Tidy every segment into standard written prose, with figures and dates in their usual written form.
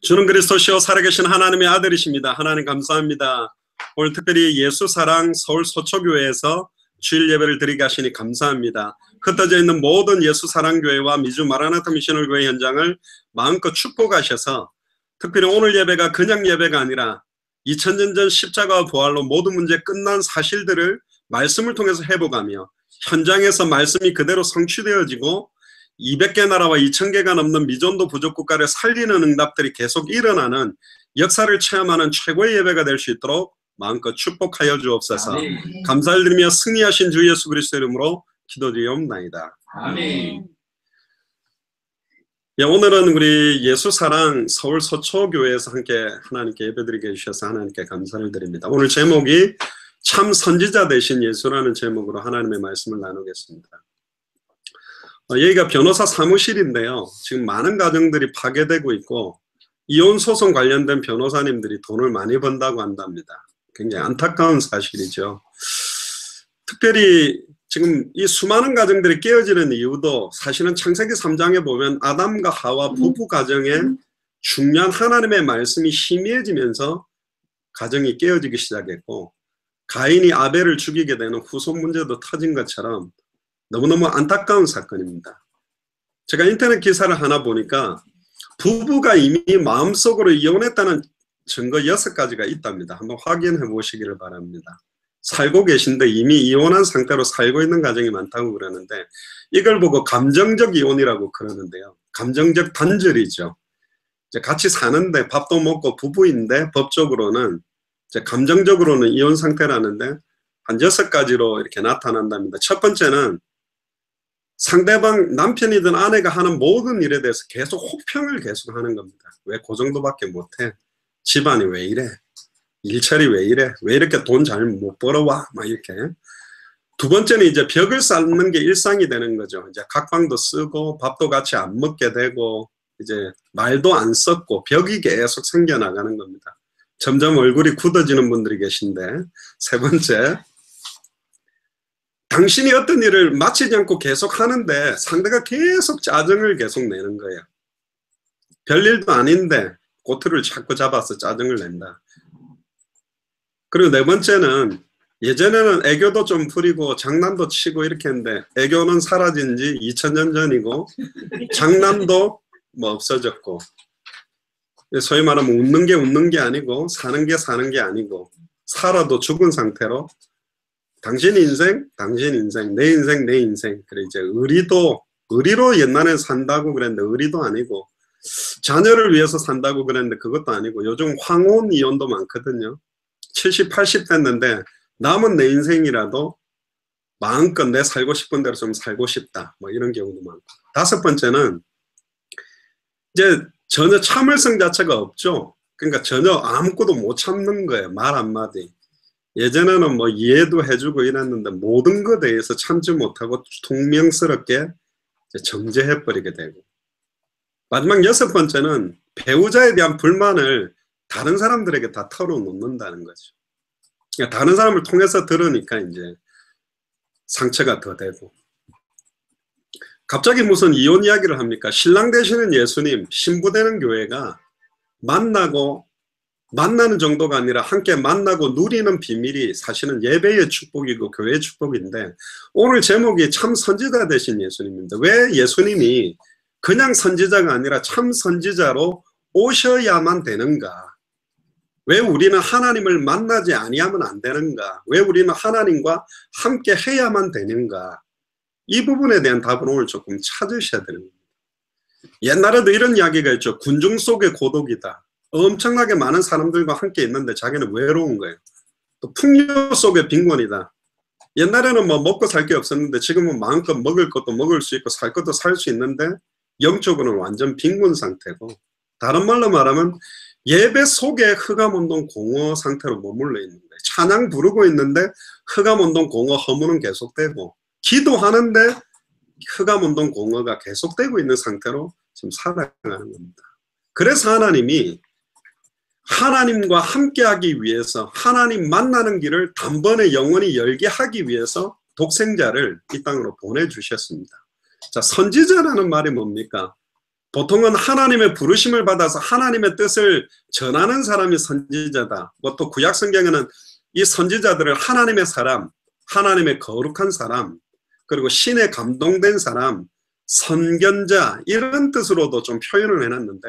주는 그리스도시요 살아계신 하나님의 아들이십니다. 하나님 감사합니다. 오늘 특별히 예수사랑 서울 소초교회에서 주일 예배를 드리게 하시니 감사합니다. 흩어져 있는 모든 예수사랑교회와 미주 마라나타 미셔널교회 현장을 마음껏 축복하셔서 특별히 오늘 예배가 그냥 예배가 아니라 2000년 전 십자가와 부활로 모든 문제 끝난 사실들을 말씀을 통해서 회복하며 현장에서 말씀이 그대로 성취되어지고 200개 나라와 2000개가 넘는 미전도 부족 국가를 살리는 응답들이 계속 일어나는 역사를 체험하는 최고의 예배가 될 수 있도록 마음껏 축복하여 주옵소서. 아멘. 감사를 드리며 승리하신 주 예수 그리스도 이름으로 기도드리옵나이다. 아멘. 예, 오늘은 우리 예수사랑 서울 서초교회에서 함께 하나님께 예배드리게 해주셔서 하나님께 감사를 드립니다. 오늘 제목이 참 선지자 되신 예수라는 제목으로 하나님의 말씀을 나누겠습니다. 여기가 변호사 사무실인데요. 지금 많은 가정들이 파괴되고 있고 이혼 소송 관련된 변호사님들이 돈을 많이 번다고 한답니다. 굉장히 안타까운 사실이죠. 특별히 지금 이 수많은 가정들이 깨어지는 이유도 사실은 창세기 3장에 보면 아담과 하와 부부 가정에 중요한 하나님의 말씀이 희미해지면서 가정이 깨어지기 시작했고 가인이 아벨을 죽이게 되는 후손 문제도 터진 것처럼 너무너무 안타까운 사건입니다. 제가 인터넷 기사를 하나 보니까 부부가 이미 마음속으로 이혼했다는 증거 6가지가 있답니다. 한번 확인해 보시기를 바랍니다. 살고 계신데 이미 이혼한 상태로 살고 있는 가정이 많다고 그러는데 이걸 보고 감정적 이혼이라고 그러는데요. 감정적 단절이죠. 이제 같이 사는데 밥도 먹고 부부인데 법적으로는 이제 감정적으로는 이혼 상태라는데 한 6가지로 이렇게 나타난답니다. 첫 번째는 상대방 남편이든 아내가 하는 모든 일에 대해서 계속 혹평을 계속 하는 겁니다. 왜 그 정도밖에 못해? 집안이 왜 이래? 일처리 왜 이래? 왜 이렇게 돈 잘 못 벌어와? 막 이렇게. 두 번째는 이제 벽을 쌓는 게 일상이 되는 거죠. 이제 각방도 쓰고 밥도 같이 안 먹게 되고 이제 말도 안 섞고 벽이 계속 생겨나가는 겁니다. 점점 얼굴이 굳어지는 분들이 계신데 세 번째, 당신이 어떤 일을 마치지 않고 계속 하는데 상대가 계속 짜증을 계속 내는 거예요. 별일도 아닌데 꼬투리를 자꾸 잡아서 짜증을 낸다. 그리고 네 번째는 예전에는 애교도 좀 부리고 장난도 치고 이렇게 했는데 애교는 사라진 지 2000년 전이고 장난도 뭐 없어졌고 소위 말하면 웃는 게 아니고 사는 게 아니고 살아도 죽은 상태로 당신 인생, 내 인생, 내 인생. 그래 이제 의리로 옛날에 산다고 그랬는데 의리도 아니고 자녀를 위해서 산다고 그랬는데 그것도 아니고 요즘 황혼 이혼도 많거든요. 70, 80 됐는데 남은 내 인생이라도 마음껏 내 살고 싶은 대로 좀 살고 싶다. 뭐 이런 경우도 많고. 다섯 번째는 이제 전혀 참을성 자체가 없죠. 그러니까 전혀 아무것도 못 참는 거예요. 말 한마디. 예전에는 뭐 이해도 해주고 이랬는데 모든 것에 대해서 참지 못하고 퉁명스럽게 정죄해버리게 되고 마지막 6번째는 배우자에 대한 불만을 다른 사람들에게 다 털어놓는다는 거죠. 그러니까 다른 사람을 통해서 들으니까 이제 상처가 더 되고 갑자기 무슨 이혼 이야기를 합니까? 신랑 되시는 예수님, 신부 되는 교회가 만나는 정도가 아니라 함께 만나고 누리는 비밀이 사실은 예배의 축복이고 교회의 축복인데 오늘 제목이 참 선지자 되신 예수님입니다. 왜 예수님이 그냥 선지자가 아니라 참 선지자로 오셔야만 되는가? 왜 우리는 하나님을 만나지 아니하면 안 되는가? 왜 우리는 하나님과 함께 해야만 되는가? 이 부분에 대한 답을 오늘 조금 찾으셔야 됩니다. 옛날에도 이런 이야기가 있죠. 군중 속의 고독이다. 엄청나게 많은 사람들과 함께 있는데 자기는 외로운 거예요. 또 풍요 속의 빈곤이다. 옛날에는 뭐 먹고 살 게 없었는데 지금은 마음껏 먹을 것도 먹을 수 있고 살 것도 살 수 있는데 영적으로는 완전 빈곤 상태고 다른 말로 말하면 예배 속에 흑암운동 공허 상태로 머물러 있는 거예요. 찬양 부르고 있는데 흑암운동 공허 허무는 계속되고 기도하는데 흑암운동 공허가 계속되고 있는 상태로 지금 살아가는 겁니다. 그래서 하나님이 하나님과 함께하기 위해서 하나님 만나는 길을 단번에 영원히 열게 하기 위해서 독생자를 이 땅으로 보내주셨습니다. 자, 선지자라는 말이 뭡니까? 보통은 하나님의 부르심을 받아서 하나님의 뜻을 전하는 사람이 선지자다. 뭐 또 구약 성경에는 이 선지자들을 하나님의 사람, 하나님의 거룩한 사람, 그리고 신에 감동된 사람, 선견자 이런 뜻으로도 좀 표현을 해놨는데,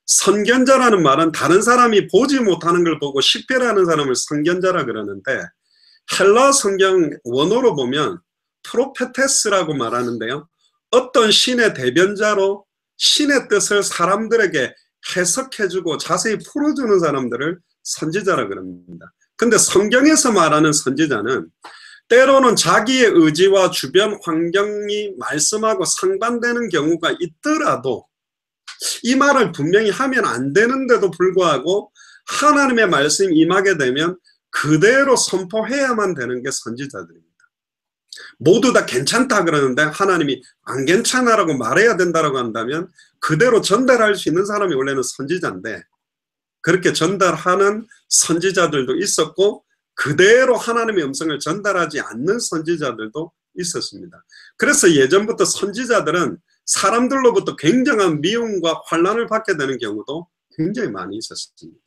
선견자라는 말은 다른 사람이 보지 못하는 걸 보고 식별하는 사람을 선견자라 그러는데, 헬라 성경 원어로 보면 프로페테스라고 말하는데요, 어떤 신의 대변자로 신의 뜻을 사람들에게 해석해주고 자세히 풀어주는 사람들을 선지자라 그럽니다. 근데 성경에서 말하는 선지자는 때로는 자기의 의지와 주변 환경이 말씀하고 상반되는 경우가 있더라도 이 말을 분명히 하면 안 되는데도 불구하고 하나님의 말씀이 임하게 되면 그대로 선포해야만 되는 게 선지자들입니다. 모두 다 괜찮다 그러는데 하나님이 안 괜찮아라고 말해야 된다고 한다면 그대로 전달할 수 있는 사람이 원래는 선지자인데, 그렇게 전달하는 선지자들도 있었고 그대로 하나님의 음성을 전달하지 않는 선지자들도 있었습니다. 그래서 예전부터 선지자들은 사람들로부터 굉장한 미움과 환난을 받게 되는 경우도 굉장히 많이 있었습니다.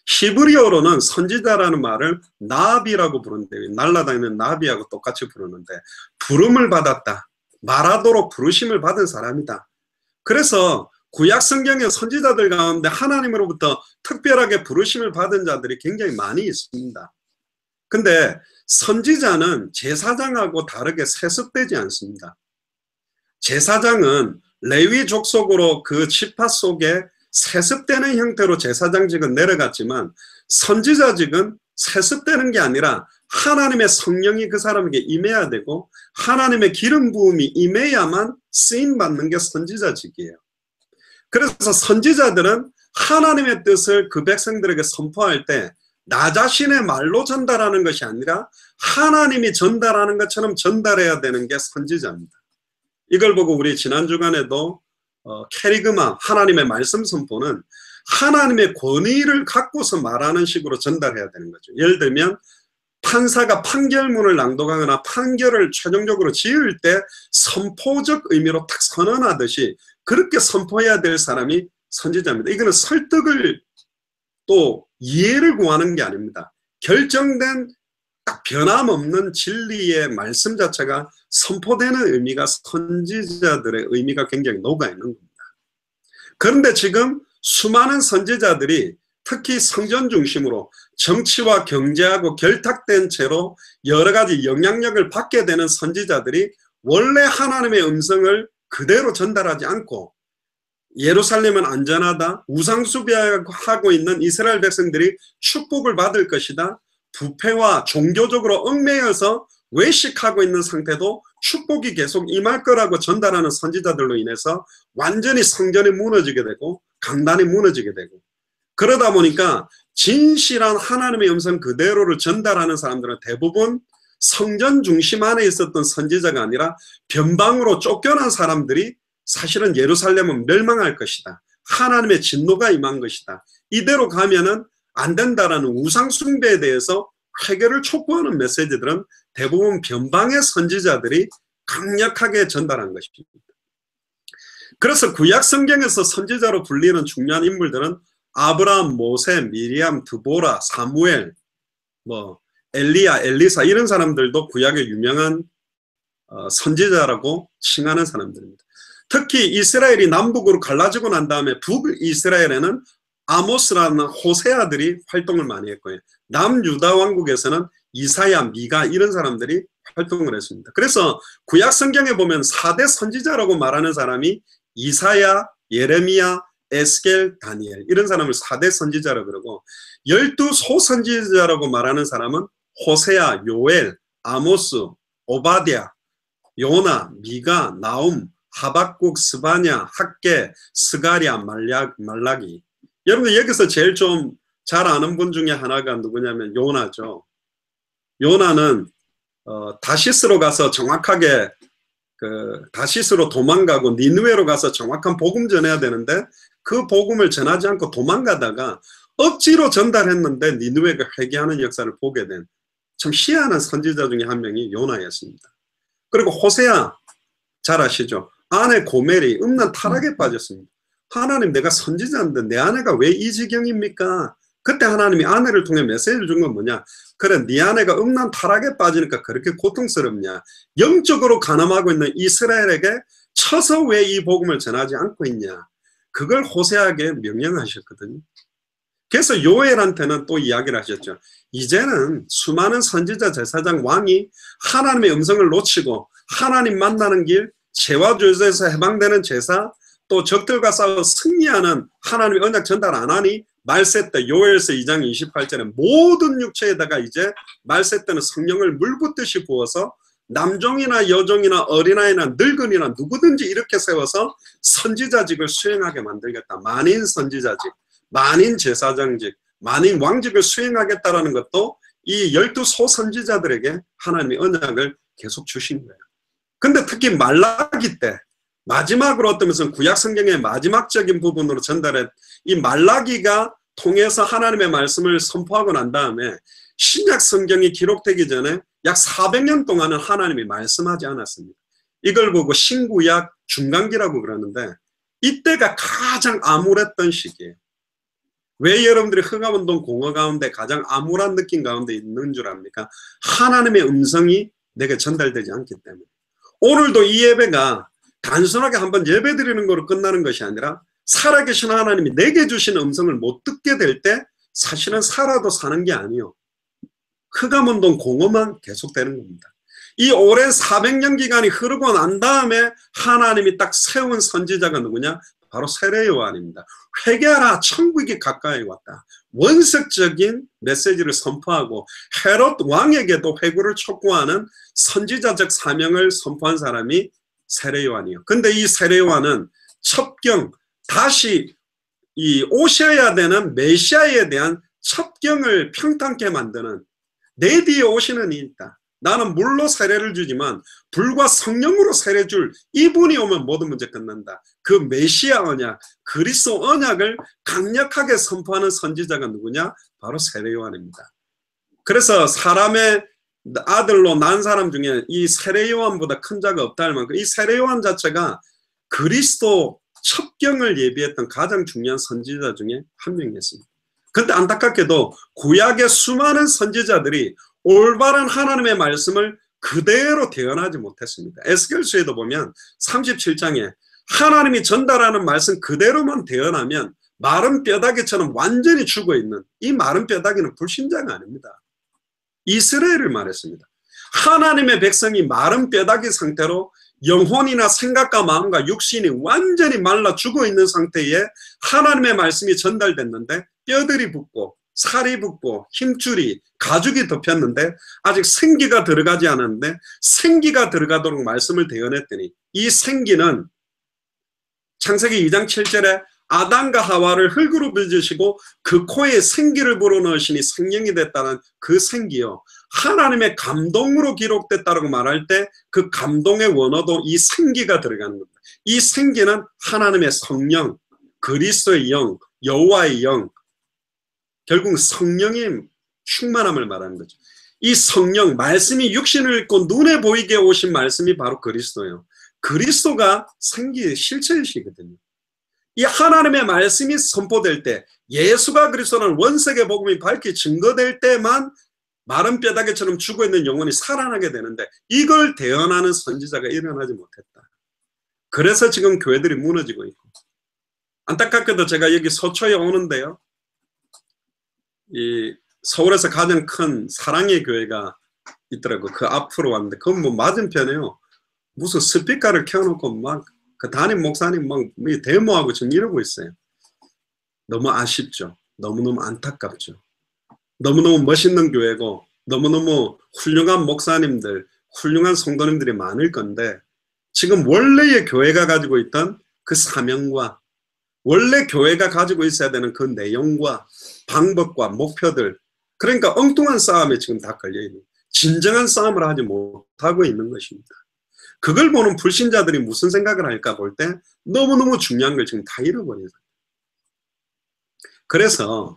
히브리어로는 선지자라는 말을 나비라고 부르는데, 날아다니는 나비하고 똑같이 부르는데, 부름을 받았다, 말하도록 부르심을 받은 사람이다. 그래서 구약 성경의 선지자들 가운데 하나님으로부터 특별하게 부르심을 받은 자들이 굉장히 많이 있습니다. 근데 선지자는 제사장하고 다르게 세습되지 않습니다. 제사장은 레위 족속으로 그 지파 속에 세습되는 형태로 제사장직은 내려갔지만, 선지자직은 세습되는 게 아니라 하나님의 성령이 그 사람에게 임해야 되고 하나님의 기름 부음이 임해야만 쓰임받는 게 선지자직이에요. 그래서 선지자들은 하나님의 뜻을 그 백성들에게 선포할 때 나 자신의 말로 전달하는 것이 아니라 하나님이 전달하는 것처럼 전달해야 되는 게 선지자입니다. 이걸 보고 우리 지난 주간에도 캐리그마, 하나님의 말씀 선포는 하나님의 권위를 갖고서 말하는 식으로 전달해야 되는 거죠. 예를 들면 판사가 판결문을 낭독하거나 판결을 최종적으로 지을 때 선포적 의미로 탁 선언하듯이 그렇게 선포해야 될 사람이 선지자입니다. 이거는 설득을 또 이해를 구하는 게 아닙니다. 결정된 딱 변함없는 진리의 말씀 자체가 선포되는 의미가 선지자들의 의미가 굉장히 녹아있는 겁니다. 그런데 지금 수많은 선지자들이 특히 성전 중심으로 정치와 경제하고 결탁된 채로 여러 가지 영향력을 받게 되는 선지자들이 원래 하나님의 음성을 그대로 전달하지 않고 예루살렘은 안전하다, 우상숭배하고 있는 이스라엘 백성들이 축복을 받을 것이다, 부패와 종교적으로 얽매여서 외식하고 있는 상태도 축복이 계속 임할 거라고 전달하는 선지자들로 인해서 완전히 성전이 무너지게 되고 강단이 무너지게 되고, 그러다 보니까 진실한 하나님의 음성 그대로를 전달하는 사람들은 대부분 성전 중심 안에 있었던 선지자가 아니라 변방으로 쫓겨난 사람들이 사실은 예루살렘은 멸망할 것이다, 하나님의 진노가 임한 것이다, 이대로 가면은 안 된다라는 우상 숭배에 대해서 회개를 촉구하는 메시지들은 대부분 변방의 선지자들이 강력하게 전달한 것입니다. 그래서 구약 성경에서 선지자로 불리는 중요한 인물들은 아브라함, 모세, 미리암, 드보라, 사무엘, 엘리야, 엘리사 이런 사람들도 구약의 유명한 선지자라고 칭하는 사람들입니다. 특히 이스라엘이 남북으로 갈라지고 난 다음에 북이스라엘에는 아모스라는 호세아들이 활동을 많이 했고요. 남유다 왕국에서는 이사야, 미가 이런 사람들이 활동을 했습니다. 그래서 구약 성경에 보면 4대 선지자라고 말하는 사람이 이사야, 예레미야, 에스겔, 다니엘 이런 사람을 4대 선지자라고 그러고, 12소 선지자라고 말하는 사람은 호세아, 요엘, 아모스, 오바댜, 요나, 미가, 나움, 하박국, 스바냐, 학개, 스가랴, 말라기. 여러분 여기서 제일 좀 잘 아는 분 중에 하나가 누구냐면 요나죠. 요나는 다시스로 가서 정확하게 다시스로 도망가고 니느웨로 가서 정확한 복음 전해야 되는데 그 복음을 전하지 않고 도망가다가 억지로 전달했는데 니느웨가 회개하는 역사를 보게 된 참 희한한 선지자 중에 한 명이 요나였습니다. 그리고 호세아 잘 아시죠? 아내 고멜이 음란 타락에 빠졌습니다. 하나님, 내가 선지자인데 내 아내가 왜 이 지경입니까? 그때 하나님이 아내를 통해 메시지를 준 건 뭐냐? 그래, 네 아내가 음란 타락에 빠지니까 그렇게 고통스럽냐? 영적으로 가늠하고 있는 이스라엘에게 쳐서 왜 이 복음을 전하지 않고 있냐? 그걸 호세아에게 명령하셨거든요. 그래서 요엘한테는 또 이야기를 하셨죠. 이제는 수많은 선지자, 제사장, 왕이 하나님의 음성을 놓치고 하나님 만나는 길, 죄와 죄에서 해방되는 제사, 또 적들과 싸워 승리하는 하나님의 언약 전달 안 하니 말세 때 요엘서 2장 28절에 모든 육체에다가 이제 말세 때는 성령을 물 붓듯이 부어서 남종이나 여종이나 어린아이나 늙은이나 누구든지 이렇게 세워서 선지자직을 수행하게 만들겠다. 만인 선지자직, 만인 제사장직, 만인 왕직을 수행하겠다라는 것도 이 12 소선지자들에게 하나님의 언약을 계속 주신 거예요. 근데 특히 말라기 때 마지막으로 어떤 것은 구약 성경의 마지막적인 부분으로 전달해 이 말라기가 통해서 하나님의 말씀을 선포하고 난 다음에 신약 성경이 기록되기 전에 약 400년 동안은 하나님이 말씀하지 않았습니다. 이걸 보고 신구약 중간기라고 그러는데 이때가 가장 암울했던 시기예요. 왜 여러분들이 흥암운동 공허 가운데 가장 암울한 느낌 가운데 있는 줄 압니까? 하나님의 음성이 내게 전달되지 않기 때문에. 오늘도 이 예배가 단순하게 한번 예배 드리는 거로 끝나는 것이 아니라 살아계신 하나님이 내게 주신 음성을 못 듣게 될 때 사실은 살아도 사는 게 아니에요. 흑암운동 공허만 계속되는 겁니다. 이 오랜 400년 기간이 흐르고 난 다음에 하나님이 딱 세운 선지자가 누구냐? 바로 세례 요한입니다. 회개하라, 천국이 가까이 왔다. 원색적인 메시지를 선포하고 헤롯 왕에게도 회개를 촉구하는 선지자적 사명을 선포한 사람이 세례 요한이에요. 근데 이 세례 요한은 첩경, 다시 이 오셔야 되는 메시아에 대한 첩경을 평탄케 만드는, 내 뒤에 오시는 이 있다. 나는 물로 세례를 주지만 불과 성령으로 세례 줄 이분이 오면 모든 문제 끝난다. 그 메시아 언약, 그리스도 언약을 강력하게 선포하는 선지자가 누구냐? 바로 세례 요한입니다. 그래서 사람의 아들로 난 사람 중에 이 세례 요한보다 큰 자가 없다 할 만큼 이 세례 요한 자체가 그리스도 첩경을 예비했던 가장 중요한 선지자 중에 한 명이었습니다. 그런데 안타깝게도 구약의 수많은 선지자들이 올바른 하나님의 말씀을 그대로 대언하지 못했습니다. 에스겔서에도 보면 37장에 하나님이 전달하는 말씀 그대로만 대언하면 마른 뼈다귀처럼 완전히 죽어있는 이 마른 뼈다귀는 불신자가 아닙니다. 이스라엘을 말했습니다. 하나님의 백성이 마른 뼈다귀 상태로 영혼이나 생각과 마음과 육신이 완전히 말라 죽어있는 상태에 하나님의 말씀이 전달됐는데 뼈들이 붙고 살이 붙고 힘줄이 가죽이 덮였는데 아직 생기가 들어가지 않았는데 생기가 들어가도록 말씀을 대언했더니 이 생기는 창세기 2장 7절에 아담과 하와를 흙으로 빚으시고 그 코에 생기를 불어넣으시니 생명이 됐다는 그 생기요, 하나님의 감동으로 기록됐다고 말할 때 그 감동의 원어도 이 생기가 들어가는 겁니다. 이 생기는 하나님의 성령, 그리스도의 영, 여호와의 영, 결국 성령의 충만함을 말하는 거죠. 이 성령, 말씀이 육신을 입고 눈에 보이게 오신 말씀이 바로 그리스도예요. 그리스도가 생기의 실체이시거든요. 이 하나님의 말씀이 선포될 때, 예수가 그리스도는 원색의 복음이 밝히 증거될 때만 마른 뼈다귀처럼 죽어있는 영혼이 살아나게 되는데 이걸 대언하는 선지자가 일어나지 못했다. 그래서 지금 교회들이 무너지고 있고, 안타깝게도 제가 여기 서초에 오는데요, 이 서울에서 가장 큰 사랑의 교회가 있더라고요. 그 앞으로 왔는데 그건 뭐 맞은편에요. 무슨 스피커를 켜놓고 막 그 담임 목사님 막 데모하고 지금 이러고 있어요. 너무 아쉽죠. 너무너무 안타깝죠. 너무너무 멋있는 교회고 너무너무 훌륭한 목사님들, 훌륭한 성도님들이 많을 건데 지금 원래의 교회가 가지고 있던 그 사명과 원래 교회가 가지고 있어야 되는 그 내용과 방법과 목표들, 그러니까 엉뚱한 싸움에 지금 다 걸려있는, 진정한 싸움을 하지 못하고 있는 것입니다. 그걸 보는 불신자들이 무슨 생각을 할까 볼 때 너무너무 중요한 걸 지금 다 잃어버려요. 그래서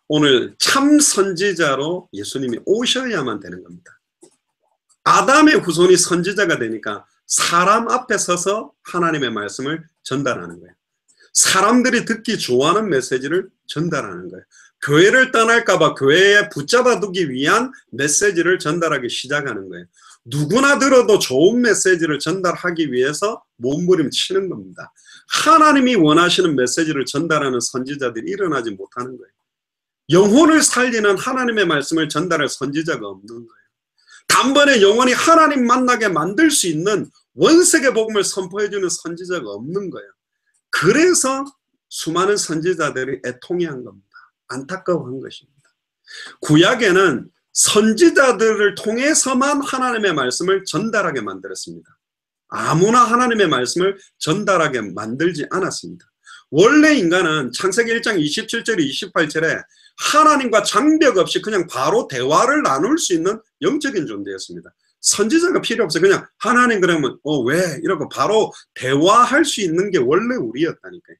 오늘 참 선지자로 예수님이 오셔야만 되는 겁니다. 아담의 후손이 선지자가 되니까 사람 앞에 서서 하나님의 말씀을 전달하는 거예요. 사람들이 듣기 좋아하는 메시지를 전달하는 거예요. 교회를 떠날까봐 교회에 붙잡아 두기 위한 메시지를 전달하기 시작하는 거예요. 누구나 들어도 좋은 메시지를 전달하기 위해서 몸부림치는 겁니다. 하나님이 원하시는 메시지를 전달하는 선지자들이 일어나지 못하는 거예요. 영혼을 살리는 하나님의 말씀을 전달할 선지자가 없는 거예요. 단번에 영혼이 하나님 만나게 만들 수 있는 원색의 복음을 선포해주는 선지자가 없는 거예요. 그래서 수많은 선지자들이 애통해한 겁니다. 안타까워한 것입니다. 구약에는 선지자들을 통해서만 하나님의 말씀을 전달하게 만들었습니다. 아무나 하나님의 말씀을 전달하게 만들지 않았습니다. 원래 인간은 창세기 1장 27절 28절에 하나님과 장벽 없이 그냥 바로 대화를 나눌 수 있는 영적인 존재였습니다. 선지자가 필요 없어요. 그냥 하나님 그러면 왜? 이러고 바로 대화할 수 있는 게 원래 우리였다니까요.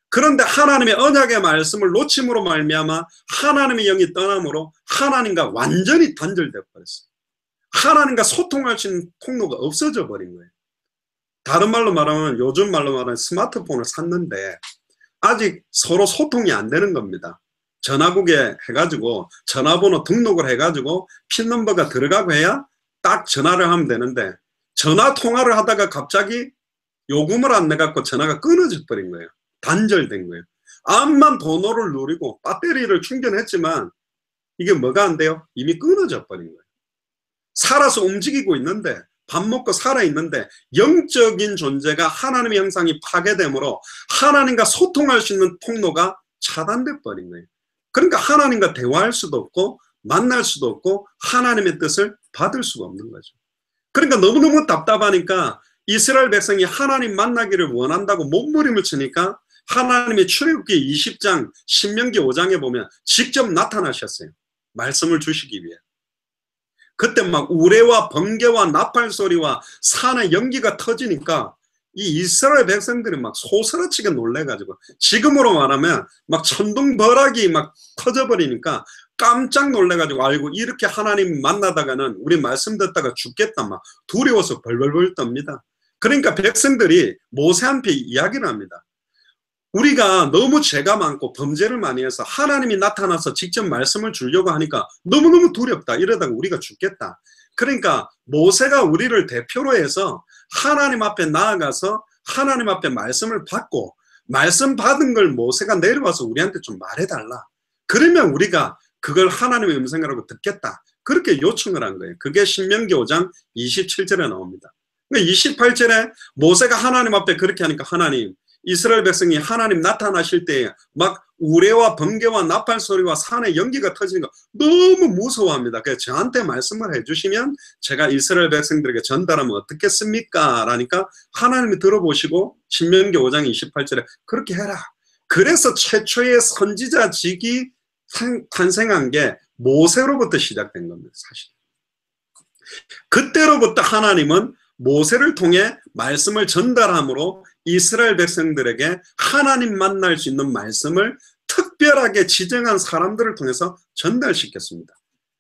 그런데 하나님의 언약의 말씀을 놓침으로 말미암아 하나님의 영이 떠남으로 하나님과 완전히 단절되어 버렸어요. 하나님과 소통할 수 있는 통로가 없어져 버린 거예요. 다른 말로 말하면 요즘 말로 말하면 스마트폰을 샀는데 아직 서로 소통이 안 되는 겁니다. 전화국에 해가지고 전화번호 등록을 해가지고 핀 넘버가 들어가고 해야 딱 전화를 하면 되는데 전화 통화를 하다가 갑자기 요금을 안 내갖고 전화가 끊어져 버린 거예요. 단절된 거예요. 암만 번호를 누르고 배터리를 충전했지만 이게 뭐가 안 돼요? 이미 끊어져 버린 거예요. 살아서 움직이고 있는데 밥 먹고 살아있는데 영적인 존재가 하나님의 형상이 파괴되므로 하나님과 소통할 수 있는 통로가 차단돼 버린 거예요. 그러니까 하나님과 대화할 수도 없고 만날 수도 없고 하나님의 뜻을 받을 수가 없는 거죠. 그러니까 너무너무 답답하니까 이스라엘 백성이 하나님 만나기를 원한다고 몸부림을 치니까 하나님이 출애굽기 20장 신명기 5장에 보면 직접 나타나셨어요. 말씀을 주시기 위해. 그때 막 우레와 번개와 나팔 소리와 산의 연기가 터지니까 이 이스라엘 백성들이 막 소스라치게 놀래가지고 지금으로 말하면 막 천둥벼락이 막 터져버리니까 깜짝 놀래가지고 아이고 이렇게 하나님 만나다가는 우리 말씀 듣다가 죽겠다 막 두려워서 벌벌벌 떱니다. 그러니까 백성들이 모세한테 이야기를 합니다. 우리가 너무 죄가 많고 범죄를 많이 해서 하나님이 나타나서 직접 말씀을 주려고 하니까 너무너무 두렵다. 이러다가 우리가 죽겠다. 그러니까 모세가 우리를 대표로 해서 하나님 앞에 나아가서 하나님 앞에 말씀을 받고 말씀 받은 걸 모세가 내려와서 우리한테 좀 말해달라. 그러면 우리가 그걸 하나님의 음성이라고 듣겠다. 그렇게 요청을 한 거예요. 그게 신명기 5장 27절에 나옵니다. 28절에 모세가 하나님 앞에 그렇게 하니까 하나님 이스라엘 백성이 하나님 나타나실 때에 막 우레와 번개와 나팔 소리와 산의 연기가 터지니까 너무 무서워합니다. 그래서 저한테 말씀을 해주시면 제가 이스라엘 백성들에게 전달하면 어떻겠습니까? 라니까 하나님이 들어보시고 신명기 5장 28절에 그렇게 해라. 그래서 최초의 선지자직이 탄생한 게 모세로부터 시작된 겁니다. 사실. 그때로부터 하나님은 모세를 통해 말씀을 전달함으로 이스라엘 백성들에게 하나님 만날 수 있는 말씀을 특별하게 지정한 사람들을 통해서 전달시켰습니다.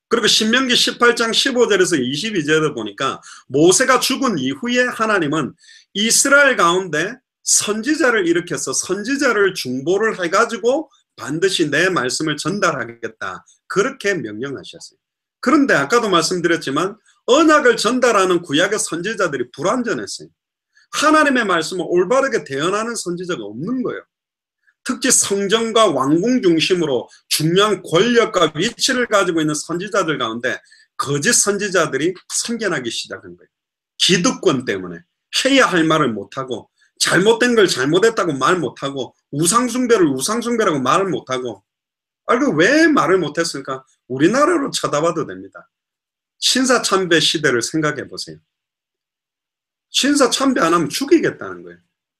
그리고 신명기 18장 15절에서 22절에 보니까 모세가 죽은 이후에 하나님은 이스라엘 가운데 선지자를 일으켜서 선지자를 중보를 해가지고 반드시 내 말씀을 전달하겠다. 그렇게 명령하셨어요. 그런데 아까도 말씀드렸지만 언약을 전달하는 구약의 선지자들이 불완전했어요. 하나님의 말씀을 올바르게 대언하는 선지자가 없는 거예요. 특히 성전과 왕궁 중심으로 중요한 권력과 위치를 가지고 있는 선지자들 가운데 거짓 선지자들이 생겨나기 시작한 거예요. 기득권 때문에 해야 할 말을 못하고 잘못된 걸 잘못했다고 말 못하고 우상숭배를 우상숭배라고 말을 못하고 왜 말을 못했을까? 우리나라로 쳐다봐도 됩니다. 신사참배 시대를 생각해 보세요. 신사참배 안 하면 죽이겠다는 거예요.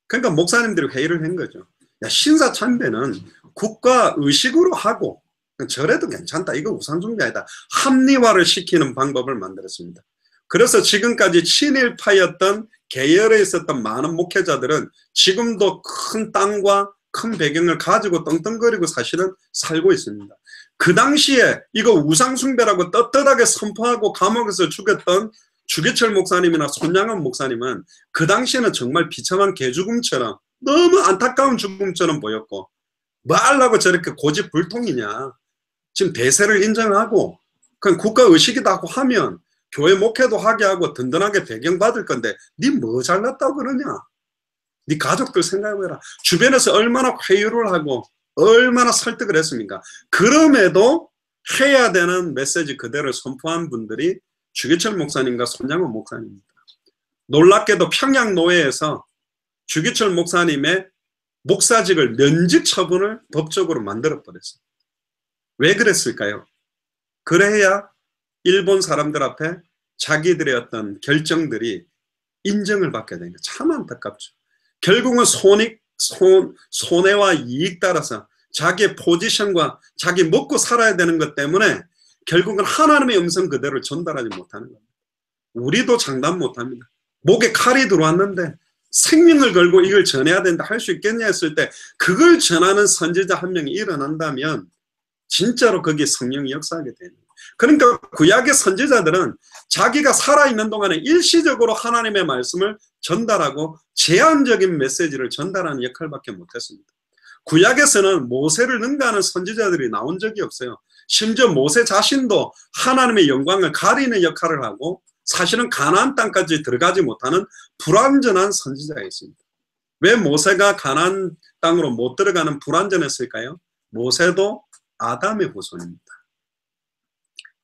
그러니까 목사님들이 회의를 한 거죠. 야, 신사참배는 국가 의식으로 하고 저래도 괜찮다. 이거 우상숭배 아니다. 합리화를 시키는 방법을 만들었습니다. 그래서 지금까지 친일파였던 계열에 있었던 많은 목회자들은 지금도 큰 땅과 큰 배경을 가지고 떵떵거리고 사실은 살고 있습니다. 그 당시에 이거 우상숭배라고 떳떳하게 선포하고 감옥에서 죽였던 주기철 목사님이나 손양원 목사님은 그 당시에는 정말 비참한 개죽음처럼 너무 안타까운 죽음처럼 보였고, 뭐 하려고 저렇게 고집불통이냐. 지금 대세를 인정하고 그냥 국가의식이다 하고 하면 교회 목회도 하게 하고 든든하게 배경받을 건데 니 뭐 잘났다고 그러냐. 네 가족들 생각해라. 주변에서 얼마나 회유를 하고 얼마나 설득을 했습니까? 그럼에도 해야 되는 메시지 그대로 선포한 분들이 주기철 목사님과 손장원 목사님입니다. 놀랍게도 평양노회에서 주기철 목사님의 목사직을 면직 처분을 법적으로 만들어버렸어요. 왜 그랬을까요? 그래야 일본 사람들 앞에 자기들의 어떤 결정들이 인정을 받게 되는 거예요. 참 안타깝죠. 결국은 손해와 이익 따라서 자기의 포지션과 자기 먹고 살아야 되는 것 때문에 결국은 하나님의 음성 그대로 전달하지 못하는 겁니다. 우리도 장담 못합니다. 목에 칼이 들어왔는데 생명을 걸고 이걸 전해야 된다 할 수 있겠냐 했을 때 그걸 전하는 선지자 한 명이 일어난다면 진짜로 거기에 성령이 역사하게 되는 거예요. 그러니까 구약의 선지자들은 자기가 살아있는 동안에 일시적으로 하나님의 말씀을 전달하고 제한적인 메시지를 전달하는 역할밖에 못했습니다. 구약에서는 모세를 능가하는 선지자들이 나온 적이 없어요. 심지어 모세 자신도 하나님의 영광을 가리는 역할을 하고 사실은 가나안 땅까지 들어가지 못하는 불완전한 선지자였습니다. 왜 모세가 가나안 땅으로 못 들어가는 불완전했을까요? 모세도 아담의 후손입니다.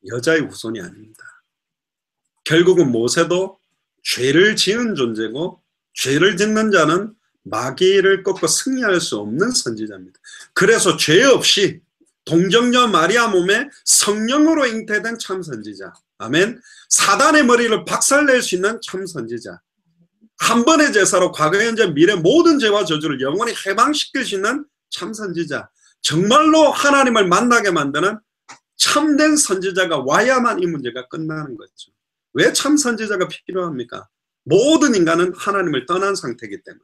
여자의 후손이 아닙니다. 결국은 모세도 죄를 지은 존재고 죄를 짓는 자는 마귀를 꺾고 승리할 수 없는 선지자입니다. 그래서 죄 없이 동정녀 마리아 몸에 성령으로 잉태된 참 선지자. 아멘. 사단의 머리를 박살낼 수 있는 참 선지자. 한 번의 제사로 과거, 현재, 미래 모든 죄와 저주를 영원히 해방시킬 수 있는 참 선지자. 정말로 하나님을 만나게 만드는 참된 선지자가 와야만 이 문제가 끝나는 거죠. 왜 참 선지자가 필요합니까? 모든 인간은 하나님을 떠난 상태이기 때문에.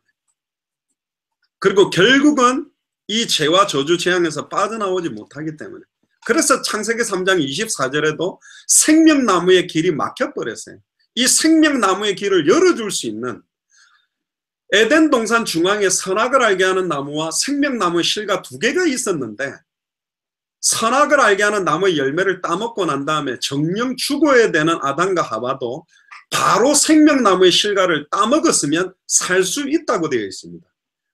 그리고 결국은 이 죄와 저주 재앙에서 빠져나오지 못하기 때문에. 그래서 창세기 3장 24절에도 생명나무의 길이 막혀버렸어요. 이 생명나무의 길을 열어줄 수 있는 에덴 동산 중앙에 선악을 알게 하는 나무와 생명나무의 실과 두 개가 있었는데 선악을 알게 하는 나무의 열매를 따먹고 난 다음에 정령 죽어야 되는 아담과 하와도 바로 생명나무의 실과를 따먹었으면 살 수 있다고 되어 있습니다.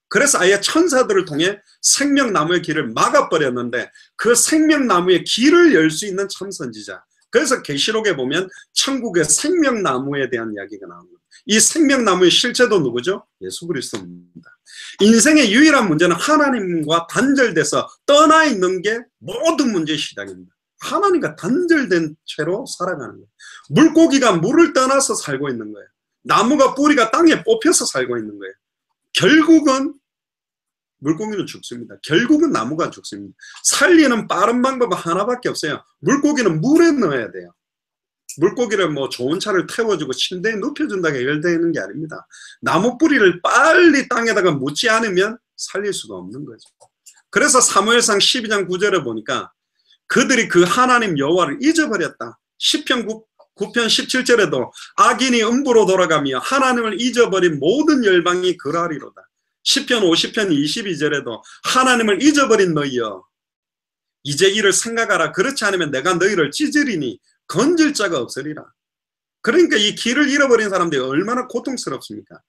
그래서 아예 천사들을 통해 생명나무의 길을 막아버렸는데 그 생명나무의 길을 열 수 있는 참선지자. 그래서 계시록에 보면 천국의 생명나무에 대한 이야기가 나옵니다. 이 생명나무의 실체도 누구죠? 예수 그리스도입니다. 인생의 유일한 문제는 하나님과 단절돼서 떠나 있는 게 모든 문제의 시작입니다. 하나님과 단절된 채로 살아가는 거예요. 물고기가 물을 떠나서 살고 있는 거예요. 나무가 뿌리가 땅에 뽑혀서 살고 있는 거예요. 결국은 물고기는 죽습니다. 결국은 나무가 죽습니다. 살리는 빠른 방법은 하나밖에 없어요. 물고기는 물에 넣어야 돼요. 물고기를 뭐 좋은 차를 태워주고 침대에 눕혀준다고 해결되는 게 아닙니다. 나무 뿌리를 빨리 땅에다가 묻지 않으면 살릴 수가 없는 거죠. 그래서 사무엘상 12장 9절에 보니까 그들이 그 하나님 여호와를 잊어버렸다. 시편 9편 17절에도 악인이 음부로 돌아가며 하나님을 잊어버린 모든 열방이 그러하리로다. 시편 50편 22절에도 하나님을 잊어버린 너희여 이제 이를 생각하라. 그렇지 않으면 내가 너희를 찢으리니 건질 자가 없으리라. 그러니까 이 길을 잃어버린 사람들이 얼마나 고통스럽습니까?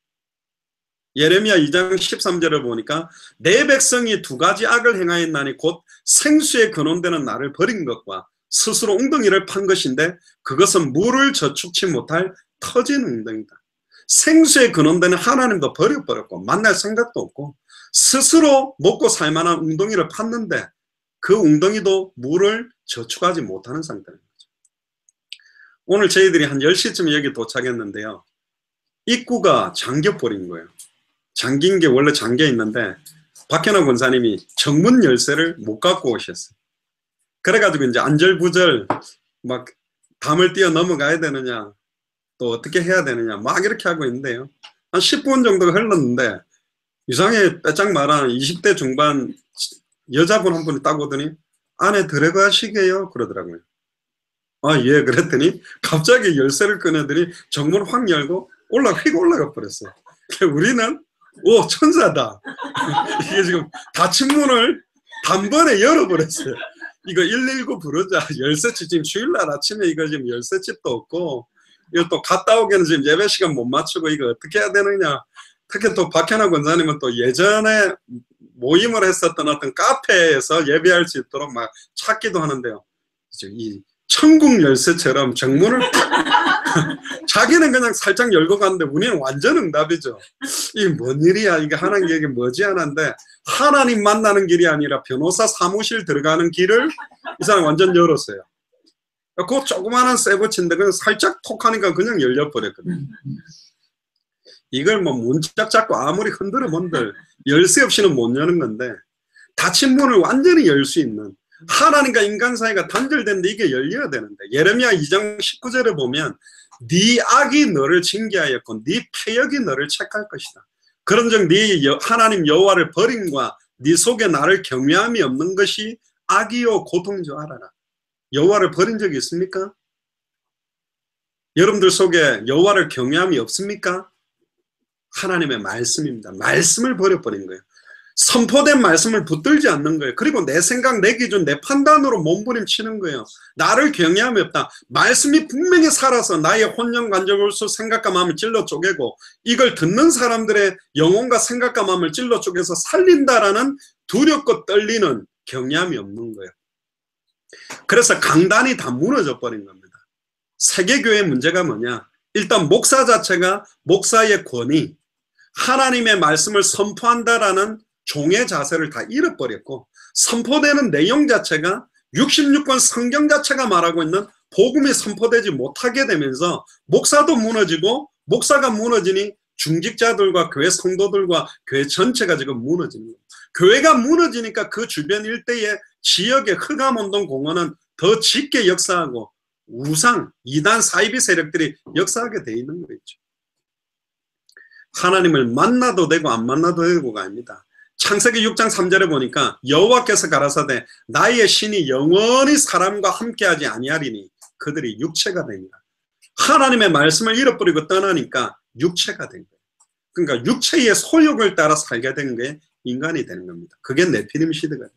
예레미야 2장 13절을 보니까 내 백성이 두 가지 악을 행하였나니 곧 생수에 근원되는 나를 버린 것과 스스로 웅덩이를 판 것인데 그것은 물을 저축치 못할 터진 웅덩이다. 생수에 근원되는 하나님도 버려버렸고 만날 생각도 없고 스스로 먹고 살만한 웅덩이를 팠는데 그 웅덩이도 물을 저축하지 못하는 상태입니다. 오늘 저희들이 한 10시쯤에 여기 도착했는데요. 입구가 잠겨버린 거예요. 잠긴 게 원래 잠겨 있는데 박현아 권사님이 정문 열쇠를 못 갖고 오셨어요. 그래가지고 이제 안절부절 막 담을 뛰어 넘어가야 되느냐 또 어떻게 해야 되느냐 막 이렇게 하고 있는데요. 한 10분 정도가 흘렀는데 이상하게 빼짝 말한 20대 중반 여자분 한 분이 딱 오더니 안에 들어가시게요 그러더라고요. 아, 예, 그랬더니 갑자기 열쇠를 꺼내더니 정문 확 열고 휙 올라가 버렸어요. 우리는 오, 천사다. 이게 지금 닫힌 문을 단번에 열어버렸어요. 이거 119 부르자. 열쇠집 지금 주일날 아침에 이거 지금 열쇠집도 없고, 이거 또 갔다 오기에는 지금 예배 시간 못 맞추고 이거 어떻게 해야 되느냐. 특히 또 박현아 권사님은 또 예전에 모임을 했었던 어떤 카페에서 예배할 수 있도록 막 찾기도 하는데요. 이 천국 열쇠처럼 정문을 자기는 그냥 살짝 열고 갔는데 우리는 완전 응답이죠. 이게 뭔 일이야? 이게 하나님 얘기 뭐지 하는데, 하나님 만나는 길이 아니라 변호사 사무실 들어가는 길을 이 사람 완전 열었어요. 그 조그마한 세부치인데 그냥 살짝 톡하니까 그냥 열려버렸거든요. 이걸 뭐 문짝 잡고 아무리 흔들어 뭔들 열쇠 없이는 못 여는 건데, 닫힌 문을 완전히 열 수 있는, 하나님과 인간 사이가 단절됐는데 이게 열려야 되는데, 예레미야 2장 19절에 보면 네 악이 너를 징계하였고 네 패역이 너를 책할 것이다. 그런즉 네 하나님 여호와를 버림과 네 속에 나를 경외함이 없는 것이 악이요 고통인 줄 알아라. 여호와를 버린 적이 있습니까? 여러분들 속에 여호와를 경외함이 없습니까? 하나님의 말씀입니다. 말씀을 버려버린 거예요. 선포된 말씀을 붙들지 않는 거예요. 그리고 내 생각, 내 기준, 내 판단으로 몸부림치는 거예요. 나를 경외함이 없다. 말씀이 분명히 살아서 나의 혼령 관절골수 생각과 마음을 찔러 쪼개고 이걸 듣는 사람들의 영혼과 생각과 마음을 찔러 쪼개서 살린다라는 두렵고 떨리는 경외함이 없는 거예요. 그래서 강단이 다 무너져 버린 겁니다. 세계교회의 문제가 뭐냐? 일단 목사 자체가 목사의 권위, 하나님의 말씀을 선포한다라는 종의 자세를 다 잃어버렸고, 선포되는 내용 자체가 66권 성경 자체가 말하고 있는 복음이 선포되지 못하게 되면서 목사도 무너지고, 목사가 무너지니 중직자들과 교회 성도들과 교회 전체가 지금 무너지는 거예요. 교회가 무너지니까 그 주변 일대의 지역의 흑암운동 공원은 더 짙게 역사하고 우상, 이단, 사이비 세력들이 역사하게 돼 있는 거겠죠. 하나님을 만나도 되고 안 만나도 되고가 아닙니다. 창세기 6장 3절에 보니까 여호와께서 가라사대 나의 신이 영원히 사람과 함께하지 아니하리니 그들이 육체가 됩니다. 하나님의 말씀을 잃어버리고 떠나니까 육체가 된 거예요. 그러니까 육체의 소욕을 따라 살게 된 게 인간이 되는 겁니다. 그게 네피림 시대가 되죠.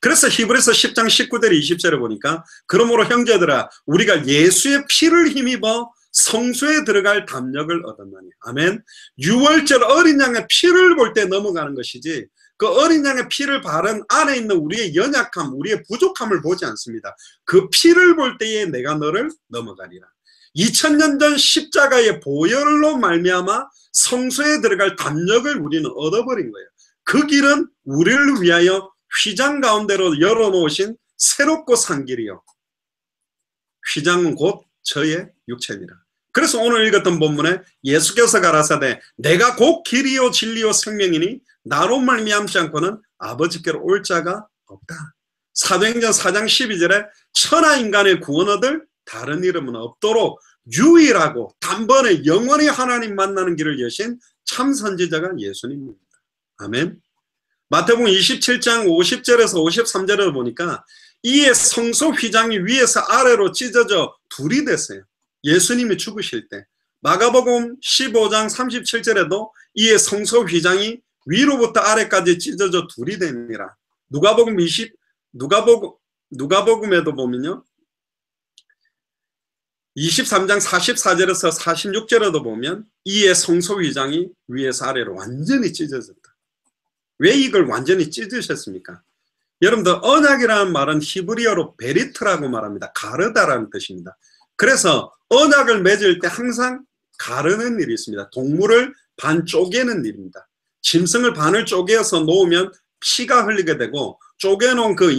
그래서 히브리서 10장 19절 20절에 보니까 그러므로 형제들아 우리가 예수의 피를 힘입어 성소에 들어갈 담력을 얻었나니. 아멘. 유월절 어린 양의 피를 볼 때 넘어가는 것이지, 그 어린 양의 피를 바른 안에 있는 우리의 연약함, 우리의 부족함을 보지 않습니다. 그 피를 볼 때에 내가 너를 넘어가리라. 2000년 전 십자가의 보혈로 말미암아 성소에 들어갈 담력을 우리는 얻어버린 거예요. 그 길은 우리를 위하여 휘장 가운데로 열어놓으신 새롭고 산 길이요. 휘장은 곧 저의 육체니라. 그래서 오늘 읽었던 본문에 예수께서 가라사대 내가 곧 길이요 진리요 생명이니 나로 말미암지 않고는 아버지께로 올 자가 없다. 사도행전 4장 12절에 천하 인간의 구원 얻을 다른 이름은 없도록 유일하고 단번에 영원히 하나님 만나는 길을 여신 참 선지자가 예수님입니다. 아멘. 마태복음 27장 50절에서 53절에 보니까 이에 성소 휘장이 위에서 아래로 찢어져 둘이 됐어요. 예수님이 죽으실 때. 마가복음 15장 37절에도 이에 성소 휘장이 위로부터 아래까지 찢어져 둘이 됩니다. 누가복음에도 보면요. 23장 44절에서 46절에도 보면 이에 성소 휘장이 위에서 아래로 완전히 찢어졌다. 왜 이걸 완전히 찢으셨습니까? 여러분들 언약이라는 말은 히브리어로 베리트라고 말합니다. 가르다라는 뜻입니다. 그래서 언약을 맺을 때 항상 가르는 일이 있습니다. 동물을 반 쪼개는 일입니다. 짐승을 반을 쪼개어서 놓으면 피가 흘리게 되고 쪼개놓은 그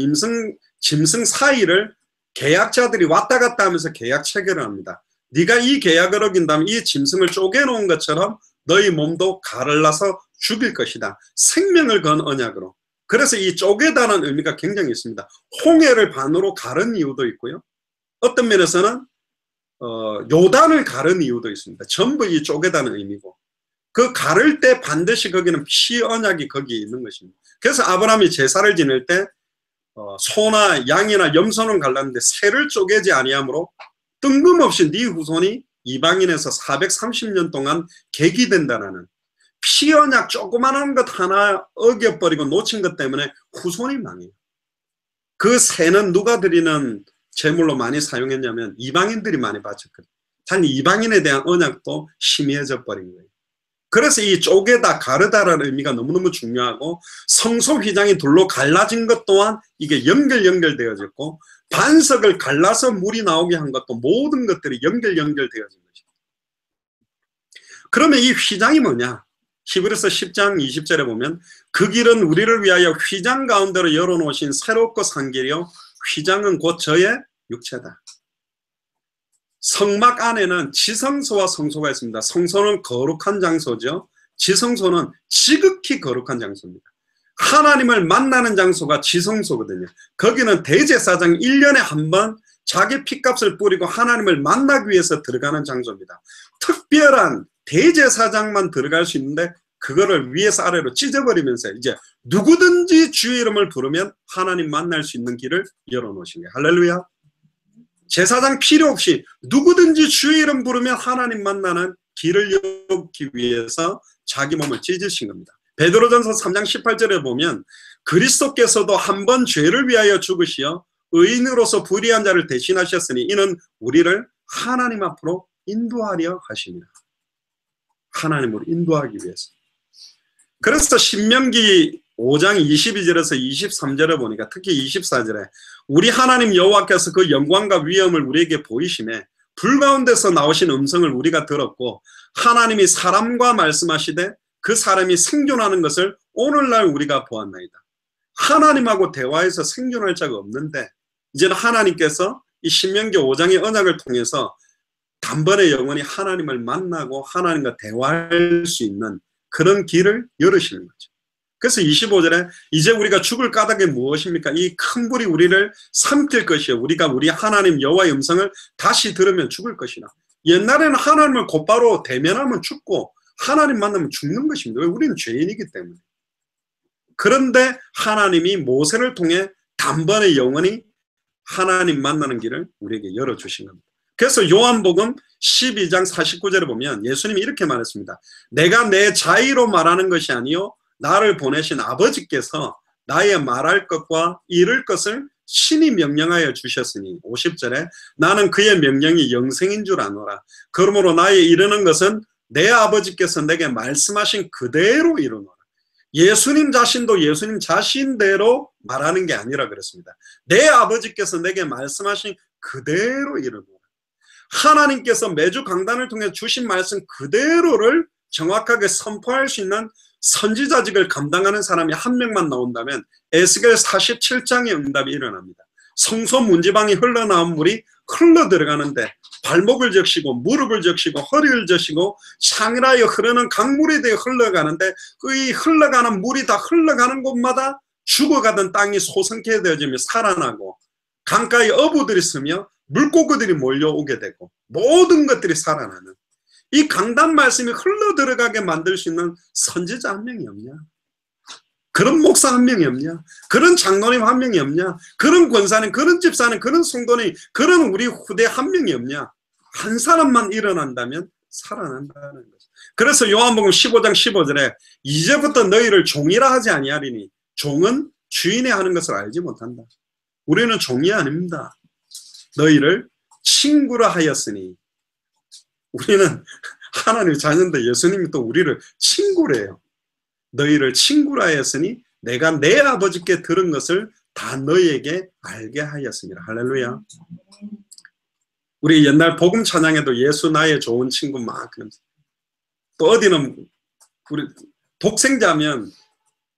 짐승 사이를 계약자들이 왔다 갔다 하면서 계약 체결을 합니다. 네가 이 계약을 어긴다면 이 짐승을 쪼개놓은 것처럼 너희 몸도 가를 나서 죽일 것이다. 생명을 건 언약으로. 그래서 이 쪼개다는 의미가 굉장히 있습니다. 홍해를 반으로 가른 이유도 있고요. 어떤 면에서는 요단을 가른 이유도 있습니다. 전부 이 쪼개다는 의미고, 그 가를 때 반드시 거기는 피 언약이 거기에 있는 것입니다. 그래서 아브라함이 제사를 지낼 때 소나 양이나 염소는 갈랐는데 새를 쪼개지 아니하므로 뜬금없이 네 후손이 이방인에서 430년 동안 객이 된다는, 피 언약 조그마한 것 하나 어겨버리고 놓친 것 때문에 후손이 망해요. 그 새는 누가 드리는 제물로 많이 사용했냐면 이방인들이 많이 바쳤거든요. 단 이방인에 대한 언약도 희미해져 버린 거예요. 그래서 이 쪼개다 가르다라는 의미가 너무너무 중요하고, 성소 휘장이 둘로 갈라진 것 또한 이게 연결되어졌고, 반석을 갈라서 물이 나오게 한 것도 모든 것들이 연결되어진 것이죠. 그러면 이 휘장이 뭐냐? 히브리서 10장 20절에 보면 그 길은 우리를 위하여 휘장 가운데로 열어놓으신 새롭고 산 길이요 휘장은 곧 저의 육체다. 성막 안에는 지성소와 성소가 있습니다. 성소는 거룩한 장소죠. 지성소는 지극히 거룩한 장소입니다. 하나님을 만나는 장소가 지성소거든요. 거기는 대제사장 1년에 한 번 자기 피값을 뿌리고 하나님을 만나기 위해서 들어가는 장소입니다. 특별한 대제사장만 들어갈 수 있는데 그거를 위에서 아래로 찢어버리면서 이제 누구든지 주의 이름을 부르면 하나님 만날 수 있는 길을 열어놓으신 거예요. 할렐루야. 제사장 필요 없이 누구든지 주의 이름 부르면 하나님 만나는 길을 열기 위해서 자기 몸을 찢으신 겁니다. 베드로전서 3장 18절에 보면 그리스도께서도 한 번 죄를 위하여 죽으시어 의인으로서 불의한 자를 대신하셨으니 이는 우리를 하나님 앞으로 인도하려 하십니다. 하나님으로 인도하기 위해서. 그래서 신명기 5장 22절에서 23절에 보니까 특히 24절에 우리 하나님 여호와께서 그 영광과 위엄을 우리에게 보이심에 불 가운데서 나오신 음성을 우리가 들었고 하나님이 사람과 말씀하시되 그 사람이 생존하는 것을 오늘날 우리가 보았나이다. 하나님하고 대화해서 생존할 자가 없는데 이제는 하나님께서 이 신명기 5장의 언약을 통해서 단번에 영원히 하나님을 만나고 하나님과 대화할 수 있는 그런 길을 열으시는 거죠. 그래서 25절에 이제 우리가 죽을 까닭에 무엇입니까? 이 큰 불이 우리를 삼킬 것이요 우리가 우리 하나님 여호와의 음성을 다시 들으면 죽을 것이라. 옛날에는 하나님을 곧바로 대면하면 죽고 하나님 만나면 죽는 것입니다. 왜? 우리는 죄인이기 때문에. 그런데 하나님이 모세를 통해 단번에 영원히 하나님 만나는 길을 우리에게 열어주신 겁니다. 그래서 요한복음 12장 49절에 보면 예수님이 이렇게 말했습니다. 내가 내 자의로 말하는 것이 아니요 나를 보내신 아버지께서 나의 말할 것과 이룰 것을 신이 명령하여 주셨으니 50절에 나는 그의 명령이 영생인 줄 아노라. 그러므로 나의 이르는 것은 내 아버지께서 내게 말씀하신 그대로 이루노라. 예수님 자신도 예수님 자신대로 말하는 게 아니라 그랬습니다. 내 아버지께서 내게 말씀하신 그대로 이루노라. 하나님께서 매주 강단을 통해 주신 말씀 그대로를 정확하게 선포할 수 있는 선지자직을 감당하는 사람이 한 명만 나온다면 에스겔 47장의 응답이 일어납니다. 성소 문지방이 흘러나온 물이 흘러 들어가는데 발목을 적시고 무릎을 적시고 허리를 적시고 창이라여 흐르는 강물이 되어 흘러가는데 이 흘러가는 물이 다 흘러가는 곳마다 죽어가던 땅이 소성케 되어지며 살아나고 강가에 어부들이 서며 물고기들이 몰려오게 되고 모든 것들이 살아나는 이 강단 말씀이 흘러 들어가게 만들 수 있는 선지자 한 명이 없냐? 그런 목사 한 명이 없냐? 그런 장로님 한 명이 없냐? 그런 권사님, 그런 집사님, 그런 성도님, 그런 우리 후대 한 명이 없냐? 한 사람만 일어난다면 살아난다는 거죠. 그래서 요한복음 15장 15절에 이제부터 너희를 종이라 하지 아니하리니 종은 주인의 하는 것을 알지 못한다. 우리는 종이 아닙니다. 너희를 친구라 하였으니 우리는 하나님의 자녀인데 예수님이 또 우리를 친구래요. 너희를 친구라 하였으니 내가 내 아버지께 들은 것을 다 너희에게 알게 하였습니다. 할렐루야. 우리 옛날 복음 찬양에도 예수 나의 좋은 친구 막 그러면서 또 어디는 우리 독생자면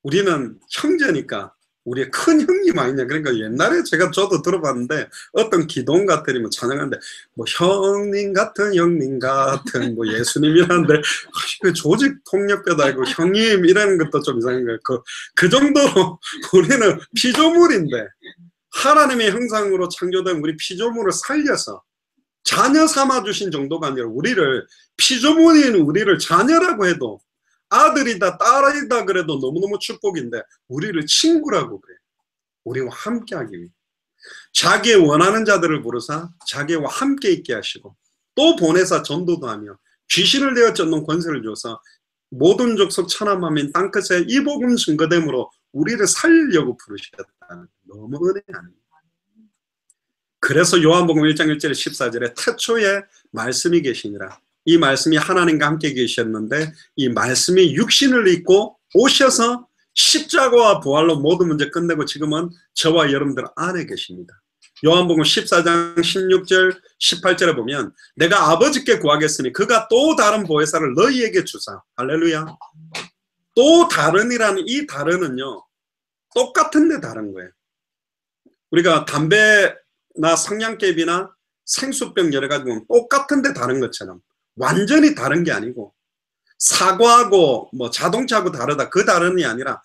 우리는 형제니까 우리의 큰 형님 아니냐. 그러니까 옛날에 저도 들어봤는데 어떤 기도원 같으니 뭐 찬양하는데 뭐 형님 같은 뭐 예수님이라는데 그 조직 통역배도 아니고 형님 이라는 것도 좀 이상한 거예요. 그 정도로 우리는 피조물인데 하나님의 형상으로 창조된 우리 피조물을 살려서 자녀 삼아 주신 정도가 아니라 우리를 피조물인 우리를 자녀라고 해도 아들이다 딸이다 그래도 너무너무 축복인데 우리를 친구라고 그래요. 우리와 함께하기 위해 자기의 원하는 자들을 부르사 자기와 함께 있게 하시고 또 보내사 전도도 하며 귀신을 내어 쫓는 권세를 줘서 모든 족속 천하만민 땅끝에 이 복음 증거됨으로 우리를 살리려고 부르셨다는 너무 은혜 아닙니까? 그래서 요한복음 1장 1절 14절에 태초에 말씀이 계시니라. 이 말씀이 하나님과 함께 계셨는데 이 말씀이 육신을 입고 오셔서 십자가와 부활로 모든 문제 끝내고 지금은 저와 여러분들 안에 계십니다. 요한복음 14장 16절 18절에 보면 내가 아버지께 구하겠으니 그가 또 다른 보혜사를 너희에게 주사. 할렐루야. 또 다른이라는 이 다른은요 똑같은데 다른 거예요. 우리가 담배나 성냥개비나 생수병 여러 가지 보면 똑같은데 다른 것처럼 완전히 다른 게 아니고 사과하고 뭐 자동차하고 다르다 그 다른이 아니라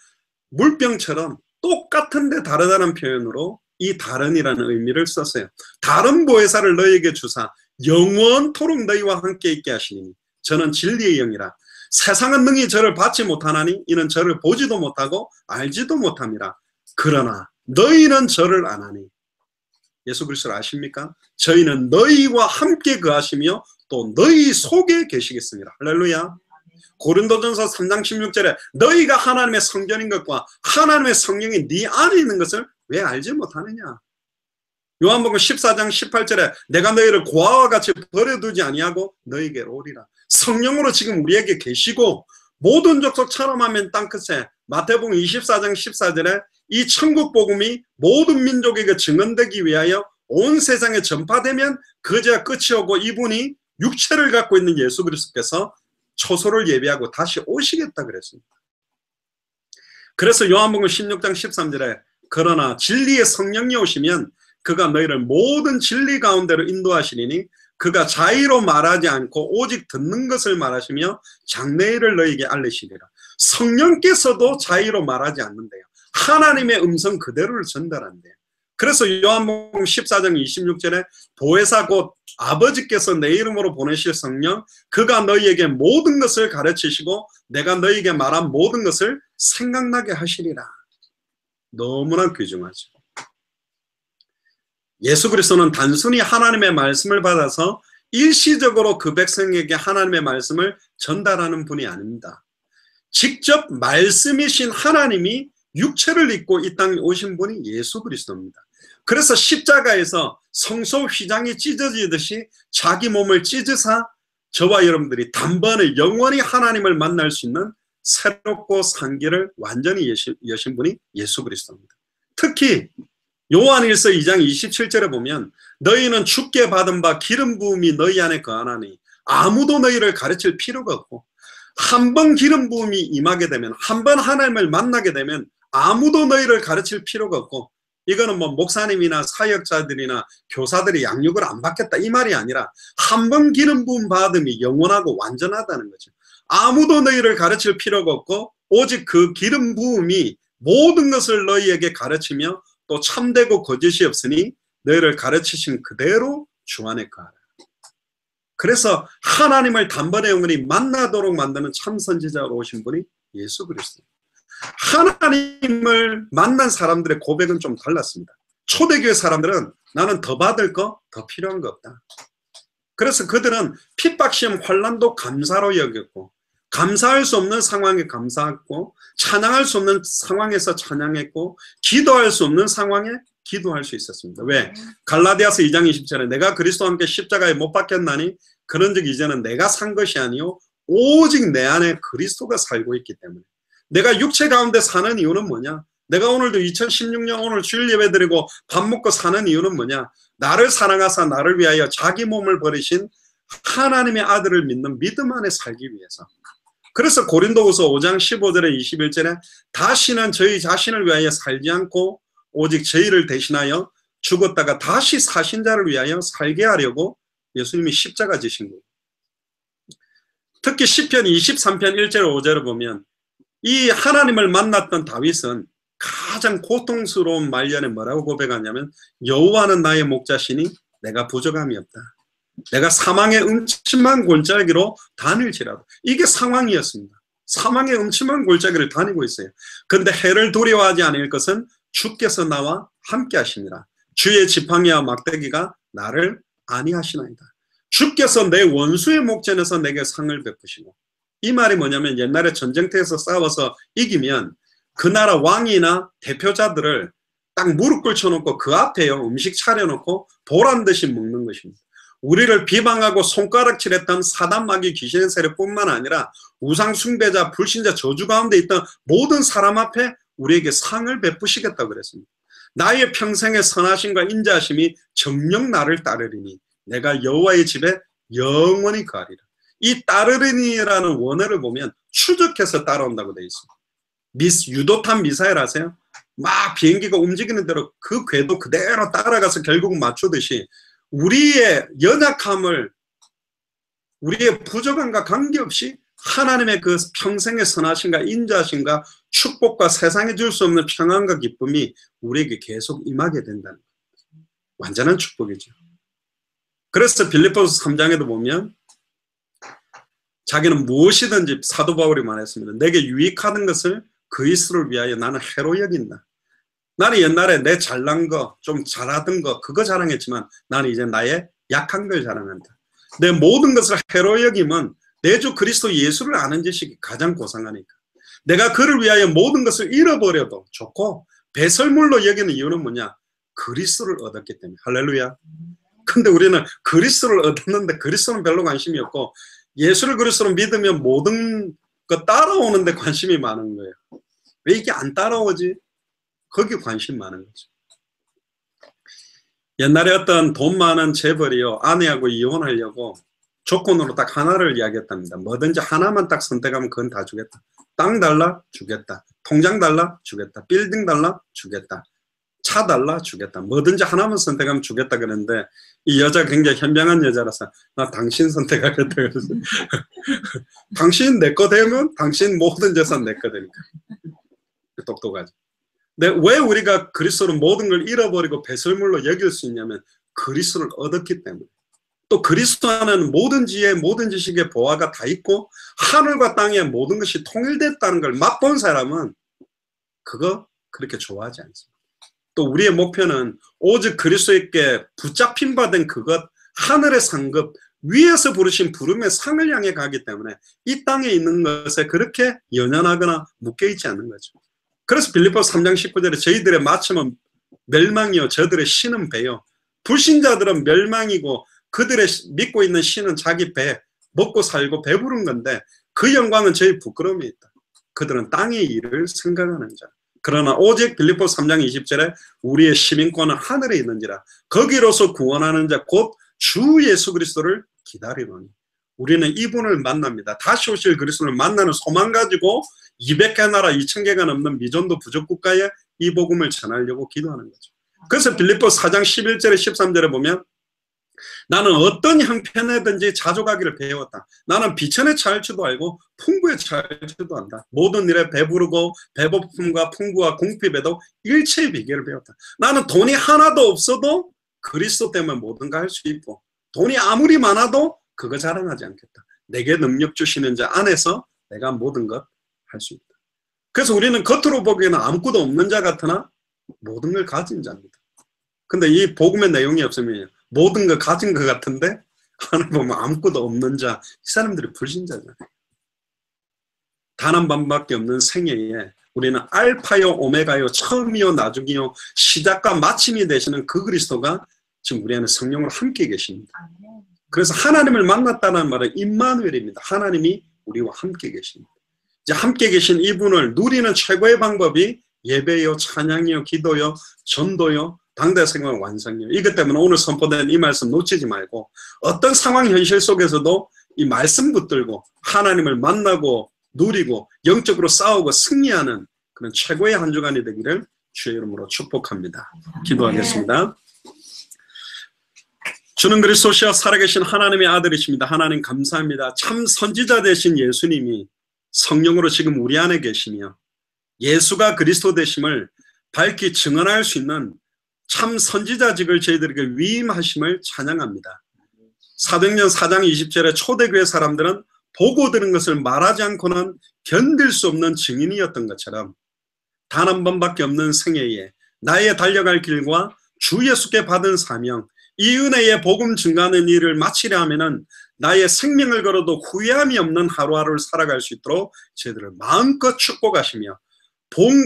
물병처럼 똑같은데 다르다는 표현으로 이 다른이라는 의미를 썼어요. 다른 보혜사를 너희에게 주사 영원토록 너희와 함께 있게 하시니 저는 진리의 영이라. 세상은 능히 저를 받지 못하나니 이는 저를 보지도 못하고 알지도 못함이라. 그러나 너희는 저를 아나니. 예수 그리스도를 아십니까? 저희는 너희와 함께 거하시며 또 너희 속에 계시겠습니다. 할렐루야. 고린도전서 3장 16절에 너희가 하나님의 성전인 것과 하나님의 성령이 네 안에 있는 것을 왜 알지 못하느냐. 요한복음 14장 18절에 내가 너희를 고아와 같이 버려두지 아니하고 너희에게로 오리라. 성령으로 지금 우리에게 계시고 모든 족속 천하만민 땅끝에 마태복음 24장 14절에 이 천국 복음이 모든 민족에게 증언되기 위하여 온 세상에 전파되면 그제야 끝이 오고 이분이 육체를 갖고 있는 예수 그리스도께서 초소를 예비하고 다시 오시겠다 그랬습니다. 그래서 요한복음 16장 13절에 그러나 진리의 성령이 오시면 그가 너희를 모든 진리 가운데로 인도하시리니 그가 자의로 말하지 않고 오직 듣는 것을 말하시며 장래일을 너희에게 알리시리라. 성령께서도 자의로 말하지 않는데요. 하나님의 음성 그대로를 전달한대요. 그래서 요한복음 14장 26절에 보혜사 곧 아버지께서 내 이름으로 보내실 성령 그가 너희에게 모든 것을 가르치시고 내가 너희에게 말한 모든 것을 생각나게 하시리라. 너무나 귀중하죠. 예수 그리스도는 단순히 하나님의 말씀을 받아서 일시적으로 그 백성에게 하나님의 말씀을 전달하는 분이 아닙니다. 직접 말씀이신 하나님이 육체를 입고 이 땅에 오신 분이 예수 그리스도입니다. 그래서 십자가에서 성소 휘장이 찢어지듯이 자기 몸을 찢으사 저와 여러분들이 단번에 영원히 하나님을 만날 수 있는 새롭고 산 길을 완전히 여신 분이 예수 그리스도입니다. 특히 요한일서 2장 27절에 보면 너희는 주께 받은 바 기름 부음이 너희 안에 거하나니 아무도 너희를 가르칠 필요가 없고 한 번 기름 부음이 임하게 되면 한 번 하나님을 만나게 되면 아무도 너희를 가르칠 필요가 없고 이거는 뭐 목사님이나 사역자들이나 교사들이 양육을 안 받겠다 이 말이 아니라 한 번 기름 부음 받음이 영원하고 완전하다는 거죠. 아무도 너희를 가르칠 필요가 없고 오직 그 기름 부음이 모든 것을 너희에게 가르치며 또 참되고 거짓이 없으니 너희를 가르치신 그대로 주 안에 거하라. 그래서 하나님을 단번에 영원히 만나도록 만드는 참 선지자로 오신 분이 예수 그리스도. 하나님을 만난 사람들의 고백은 좀 달랐습니다. 초대교회 사람들은 나는 더 받을 거, 더 필요한 거 없다. 그래서 그들은 핍박, 시험, 환난도 감사로 여겼고 감사할 수 없는 상황에 감사했고 찬양할 수 없는 상황에서 찬양했고 기도할 수 없는 상황에 기도할 수 있었습니다. 왜? 갈라디아서 2장 20절에 내가 그리스도와 함께 십자가에 못 박혔나니 그런즉 이제는 내가 산 것이 아니요 오직 내 안에 그리스도가 살고 있기 때문에 내가 육체 가운데 사는 이유는 뭐냐? 내가 오늘도 2016년 오늘 주일 예배 드리고 밥 먹고 사는 이유는 뭐냐? 나를 사랑하사 나를 위하여 자기 몸을 버리신 하나님의 아들을 믿는 믿음 안에 살기 위해서. 그래서 고린도후서 5장 15절에 21절에 다시는 저희 자신을 위하여 살지 않고 오직 저희를 대신하여 죽었다가 다시 사신 자를 위하여 살게 하려고 예수님이 십자가 지신 거예요. 특히 시편 23편 1절 5절을 보면 이 하나님을 만났던 다윗은 가장 고통스러운 말년에 뭐라고 고백하냐면 여호와는 나의 목자시니 내가 부족함이 없다. 내가 사망의 음침한 골짜기로 다닐지라도. 이게 상황이었습니다. 사망의 음침한 골짜기를 다니고 있어요. 그런데 해를 두려워하지 않을 것은 주께서 나와 함께 하시니라. 주의 지팡이와 막대기가 나를 안위하시나이다. 주께서 내 원수의 목전에서 내게 상을 베푸시고 이 말이 뭐냐면 옛날에 전쟁터에서 싸워서 이기면 그 나라 왕이나 대표자들을 딱 무릎 꿇혀놓고 그 앞에요 음식 차려놓고 보란 듯이 먹는 것입니다. 우리를 비방하고 손가락질했던 사단 마귀 귀신의 세력뿐만 아니라 우상 숭배자 불신자 저주 가운데 있던 모든 사람 앞에 우리에게 상을 베푸시겠다고 그랬습니다. 나의 평생의 선하심과 인자하심이 정녕 나를 따르리니 내가 여호와의 집에 영원히 거하리라. 이 따르리니라는 원어를 보면 추적해서 따라온다고 되어 있습니다. 유도탄 미사일 아세요? 막 비행기가 움직이는 대로 그 궤도 그대로 따라가서 결국 맞추듯이 우리의 연약함을 우리의 부족함과 관계없이 하나님의 그 평생의 선하심과 인자하심과 축복과 세상에 줄 수 없는 평안과 기쁨이 우리에게 계속 임하게 된다는 거예요. 완전한 축복이죠. 그래서 빌립보서 3장에도 보면 자기는 무엇이든지 사도 바울이 말했습니다. 내게 유익하는 것을 그리스도를 위하여 나는 해로 여긴다. 나는 옛날에 내 잘난 거, 좀 잘하던 거 그거 자랑했지만 나는 이제 나의 약한 걸 자랑한다. 내 모든 것을 해로 여김은 내 주 그리스도 예수를 아는 지식이 가장 고상하니까. 내가 그를 위하여 모든 것을 잃어버려도 좋고 배설물로 여기는 이유는 뭐냐? 그리스도를 얻었기 때문에. 할렐루야. 근데 우리는 그리스도를 얻었는데 그리스도는 별로 관심이 없고 예수를 그리스도로 믿으면 모든 거 따라오는데 관심이 많은 거예요. 왜 이게 안 따라오지? 거기에 관심 많은 거죠. 옛날에 어떤 돈 많은 재벌이요 아내하고 이혼하려고 조건으로 딱 하나를 이야기했답니다. 뭐든지 하나만 딱 선택하면 그건 다 주겠다. 땅 달라? 주겠다. 통장 달라? 주겠다. 빌딩 달라? 주겠다. 차 달라? 주겠다. 뭐든지 하나만 선택하면 주겠다 그랬는데 이 여자가 굉장히 현명한 여자라서 나 당신 선택하겠다 그랬어요. 당신 내 거 되면 당신 모든 재산 내 거 되니까. 똑똑하지. 근데 왜 우리가 그리스도로 모든 걸 잃어버리고 배설물로 여길 수 있냐면 그리스도를 얻었기 때문에. 또 그리스도 안에는 모든 지혜, 모든 지식의 보화가 다 있고 하늘과 땅의 모든 것이 통일됐다는 걸 맛본 사람은 그거 그렇게 좋아하지 않습니다. 또 우리의 목표는 오직 그리스도께 붙잡힌 바 된 그것, 하늘의 상급, 위에서 부르신 부름의 상을 향해 가기 때문에 이 땅에 있는 것에 그렇게 연연하거나 묶여있지 않는 거죠. 그래서 빌립보서 3장 19절에 저희들의 마침은 멸망이요 저들의 신은 배요. 불신자들은 멸망이고 그들의 믿고 있는 신은 자기 배, 먹고 살고 배부른 건데 그 영광은 저희 부끄러움이 있다. 그들은 땅의 일을 생각하는 자. 그러나 오직 빌립보서 3장 20절에 우리의 시민권은 하늘에 있는지라 거기로서 구원하는 자 곧 주 예수 그리스도를 기다리노니. 우리는 이분을 만납니다. 다시 오실 그리스도를 만나는 소망 가지고 200개 나라 2000개가 넘는 미전도 부족 국가에 이 복음을 전하려고 기도하는 거죠. 그래서 빌립보서 4장 11절에 13절에 보면 나는 어떤 형편에든지 자족하기를 배웠다. 나는 비천에 처할 줄도 알고 풍부에 처할 줄도 안다. 모든 일에 배부르고 배고픔과 풍부와 궁핍에도 일체의 비결을 배웠다. 나는 돈이 하나도 없어도 그리스도 때문에 모든가 할 수 있고 돈이 아무리 많아도 그거 자랑하지 않겠다. 내게 능력 주시는 자 안에서 내가 모든 것 할 수 있다. 그래서 우리는 겉으로 보기에는 아무것도 없는 자 같으나 모든 걸 가진 자입니다. 근데 이 복음의 내용이 없으면 모든 걸 가진 것 같은데 하늘 보면 아무것도 없는 자, 이 사람들이 불신자잖아요. 단 한 번밖에 없는 생애에 우리는 알파요 오메가요 처음이요 나중이요 시작과 마침이 되시는 그 그리스도가 지금 우리 안에 성령으로 함께 계십니다. 그래서 하나님을 만났다는 말은 임마누엘입니다. 하나님이 우리와 함께 계십니다. 이제 함께 계신 이분을 누리는 최고의 방법이 예배요, 찬양이요, 기도요, 전도요, 당대 생활 완성이요. 이것 때문에 오늘 선포된 이 말씀 놓치지 말고 어떤 상황 현실 속에서도 이 말씀 붙들고 하나님을 만나고 누리고 영적으로 싸우고 승리하는 그런 최고의 한 주간이 되기를 주의 이름으로 축복합니다. 기도하겠습니다. 주는 그리스도시여 살아계신 하나님의 아들이십니다. 하나님 감사합니다. 참 선지자 되신 예수님이 성령으로 지금 우리 안에 계시며 예수가 그리스도 되심을 밝히 증언할 수 있는 참 선지자직을 저희들에게 위임하심을 찬양합니다. 사도행전 4장 20절에 초대교회 사람들은 보고 들은 것을 말하지 않고는 견딜 수 없는 증인이었던 것처럼 단 한 번밖에 없는 생애에 나의 달려갈 길과 주 예수께 받은 사명, 이 은혜의 복음 증가하는 일을 마치려 하면은 나의 생명을 걸어도 후회함이 없는 하루하루를 살아갈 수 있도록 저희들을 마음껏 축복하시며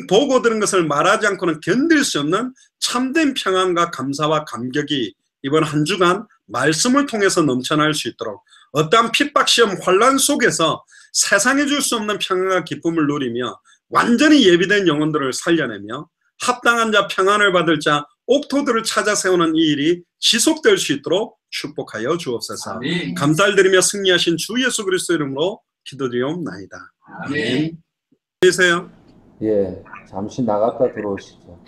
보고 들은 것을 말하지 않고는 견딜 수 없는 참된 평안과 감사와 감격이 이번 한 주간 말씀을 통해서 넘쳐날 수 있도록 어떠한 핍박, 시험, 환란 속에서 세상에 줄 수 없는 평안과 기쁨을 누리며 완전히 예비된 영혼들을 살려내며 합당한 자, 평안을 받을 자, 옥토들을 찾아 세우는 이 일이 지속될 수 있도록 축복하여 주옵소서. 아멘. 감사를 드리며 승리하신 주 예수 그리스도 이름으로 기도드리옵나이다. 아멘. 계세요? 예, 잠시 나갔다 들어오시죠.